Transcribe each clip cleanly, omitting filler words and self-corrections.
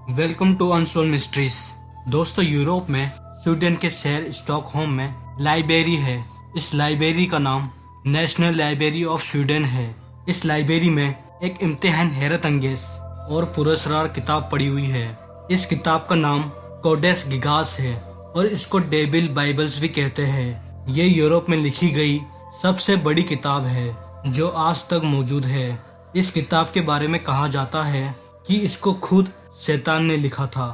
Welcome to unsolved mysteries. दोस्तों, Europe में Sweden के शहर स्टॉकहोम में लाइब्रेरी है। इस लाइब्रेरी का नाम नेशनल लाइब्रेरी ऑफ स्वीडन है। इस लाइब्रेरी में एक इम्तिहान हैरत अंगेज और पुरस्कार किताब पड़ी हुई है। इस किताब का नाम कोडेक्स गिगास है और इसको डेविल बाइबल्स भी कहते हैं। ये यूरोप में लिखी गई सबसे बड़ी किताब है जो आज तक मौजूद है। इस किताब के बारे में कहा जाता है कि इसको खुद शैतान ने लिखा था।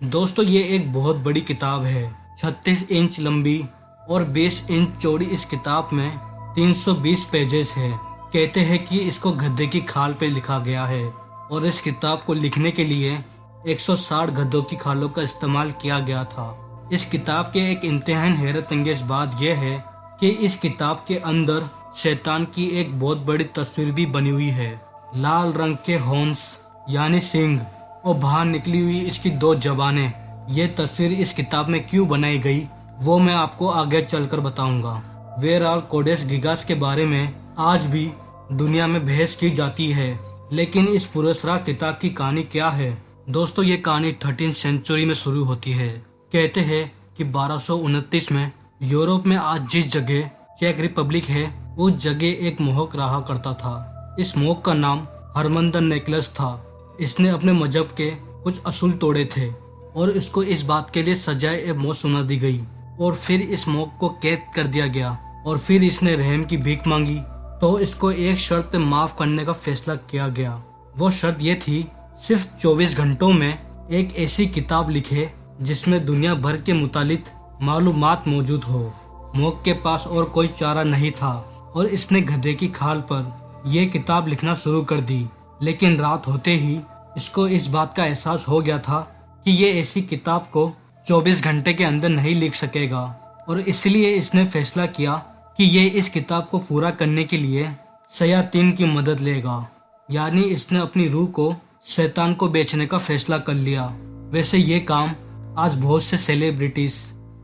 दोस्तों, ये एक बहुत बड़ी किताब है। 36 इंच लंबी और 20 इंच चौड़ी इस किताब में 320 पेजेस है। कहते हैं कि इसको गधे की खाल पे लिखा गया है और इस किताब को लिखने के लिए 160 गधों की खालों का इस्तेमाल किया गया था। इस किताब के एक इम्तिहान हैरत अंगेज बात यह है कि इस किताब के अंदर शैतान की एक बहुत बड़ी तस्वीर भी बनी हुई है। लाल रंग के हॉर्न्स यानी सिंग और बाहर निकली हुई इसकी 2 जबानें। ये तस्वीर इस किताब में क्यों बनाई गई वो मैं आपको आगे चलकर बताऊंगा। वेराल कोडेक्स गिगास के बारे में आज भी दुनिया में बहस की जाती है, लेकिन इस पुरस्कार किताब की कहानी क्या है? दोस्तों, ये कहानी 13वीं सेंचुरी में शुरू होती है। कहते हैं कि 1229 में यूरोप में आज जिस जगह चेक रिपब्लिक है उस जगह एक मोहक रहा करता था। इस मोहक का नाम हरमंदर नेकलस था। इसने अपने मजहब के कुछ असूल तोड़े थे और इसको इस बात के लिए सजाए मौत सुना दी गई और फिर इस मौत को कैद कर दिया गया और फिर इसने रहम की भीख मांगी तो इसको एक शर्त पे माफ करने का फैसला किया गया। वो शर्त ये थी, सिर्फ 24 घंटों में एक ऐसी किताब लिखे जिसमें दुनिया भर के मुतालिक मालूमात मौजूद हो। मौत के पास और कोई चारा नहीं था और इसने गधे की खाल पर यह किताब लिखना शुरू कर दी। लेकिन रात होते ही इसको इस बात का एहसास हो गया था कि ये ऐसी किताब को 24 घंटे के अंदर नहीं लिख सकेगा और इसलिए इसने फैसला किया कि ये इस किताब को पूरा करने के लिए शयातीन की मदद लेगा। यानी इसने अपनी रूह को शैतान को बेचने का फैसला कर लिया। वैसे ये काम आज बहुत से सेलिब्रिटीज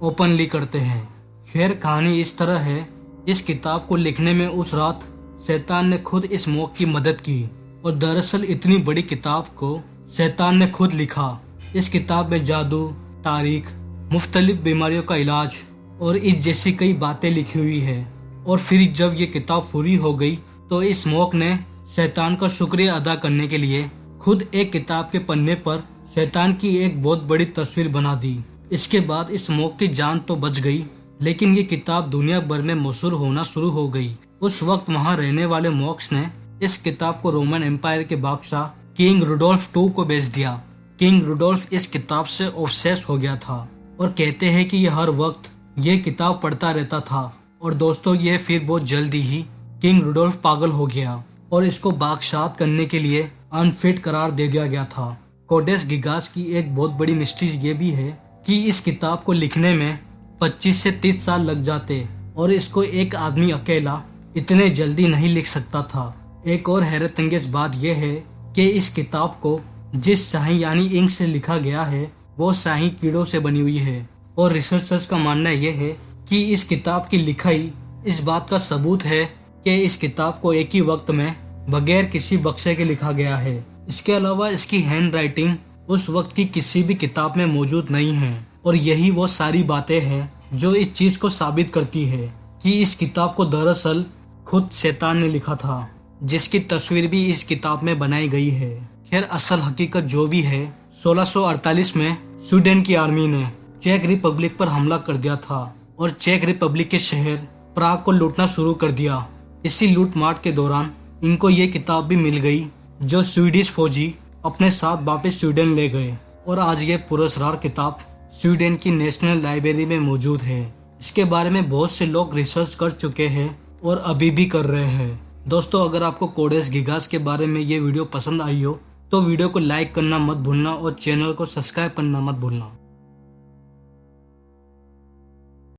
ओपनली करते हैं। खैर, कहानी इस तरह है, इस किताब को लिखने में उस रात शैतान ने खुद इस मौक की मदद की और दरअसल इतनी बड़ी किताब को शैतान ने खुद लिखा। इस किताब में जादू, तारीख, मुख्तलिफ बीमारियों का इलाज और इस जैसी कई बातें लिखी हुई है। और फिर जब ये किताब पूरी हो गई तो इस मौक ने शैतान का शुक्रिया अदा करने के लिए खुद एक किताब के पन्ने पर शैतान की एक बहुत बड़ी तस्वीर बना दी। इसके बाद इस मौक की जान तो बच गई, लेकिन ये किताब दुनिया भर में मशहूर होना शुरू हो गई। उस वक्त वहाँ रहने वाले मॉक्स ने इस किताब को रोमन एम्पायर के बादशाह किंग रुडोल्फ II को बेच दिया। किंग रुडोल्फ इस किताब से ऑब्सेस हो गया था और कहते हैं कि यह हर वक्त ये किताब पढ़ता रहता था। और दोस्तों, ये फिर बहुत जल्दी ही किंग रुडोल्फ पागल हो गया और इसको बादशाह करने के लिए अनफिट करार दे दिया गया था। कोडेक्स गिगास की एक बहुत बड़ी मिस्ट्री ये भी है कि इस किताब को लिखने में 25 से 30 साल लग जाते और इसको एक आदमी अकेला इतने जल्दी नहीं लिख सकता था। एक और हैरत अंगेज बात यह है कि इस किताब को जिस स्याही यानी इंक से लिखा गया है वो स्याही कीड़ों से बनी हुई है और रिसर्चर्स का मानना यह है कि इस किताब की लिखाई इस बात का सबूत है कि इस किताब को एक ही वक्त में बगैर किसी बक्से के लिखा गया है। इसके अलावा इसकी हैंड राइटिंग उस वक्त की किसी भी किताब में मौजूद नहीं है और यही वो सारी बातें हैं जो इस चीज को साबित करती है कि इस किताब को दरअसल खुद शैतान ने लिखा था, जिसकी तस्वीर भी इस किताब में बनाई गई है। खैर, असल हकीकत जो भी है, 1648 में स्वीडन की आर्मी ने चेक रिपब्लिक पर हमला कर दिया था और चेक रिपब्लिक के शहर प्राग को लूटना शुरू कर दिया। इसी लूटमार के दौरान इनको ये किताब भी मिल गई जो स्वीडिश फौजी अपने साथ वापस स्वीडन ले गए और आज ये पुरस्कार किताब स्वीडन की नेशनल लाइब्रेरी में मौजूद है। इसके बारे में बहुत से लोग रिसर्च कर चुके हैं और अभी भी कर रहे हैं। दोस्तों, अगर आपको कोडेक्स गिगास के बारे में ये वीडियो पसंद आई हो तो वीडियो को लाइक करना मत भूलना और चैनल को सब्सक्राइब करना मत भूलना।